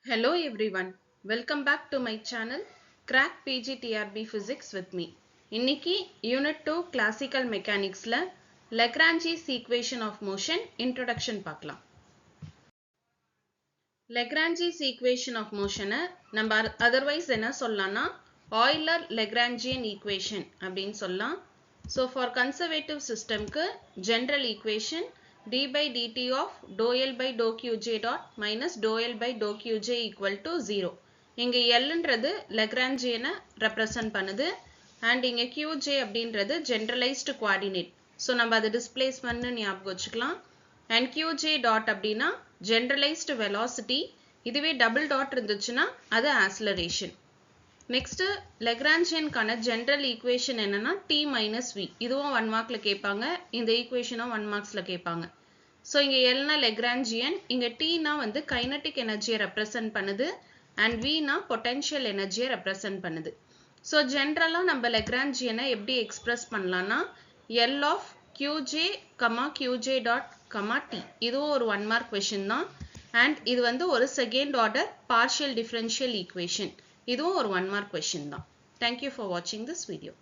Hello everyone, welcome back to my channel Crack PGTRB Physics with me. இன்னைக்கு Unit 2 Classical Mechanicsல Lagrange's Equation of Motion Introduction பார்க்கலாம். Lagrange's Equation of Motion நம்ம otherwise என்ன சொல்லலாம்னா Euler-Lagrangian Equation அப்படின்னு சொல்லலாம். So for conservative systemக்கு general equation d by dt of dou L by dou Qj dot minus dou L by dou Qj equal to 0. இங்க L ன்றது Lagrangian represent பண்ணுது and இங்க Qj அப்படின்றது generalized coordinate. So நம்ம அது displacement ஞாபகம் வச்சுக்கலாம். And Qj dot அப்படின்னா generalized velocity. இதுவே double dot இருந்துச்சுன்னா அது acceleration. Next Lagrangian கான general equation என்னன்னா t minus v. இதுவும் 1 markல கேட்பாங்க. இந்த equationம் 1 marksல கேட்பாங்க. So இங்க L னா Lagrangian, இங்க t னா வந்து kinetic energy represent பண்ணுது and v னா potential energy represent பண்ணுது. So generally நம்ம Lagrangian எப்படி express பண்ணலாம்னா L of Qj, Qj dot, t. இதுவும் ஒரு 1 mark question தான் and இது வந்து ஒரு second order partial differential equation. இதுவும் ஒரு 1 mark question தான். Thank you for watching this video.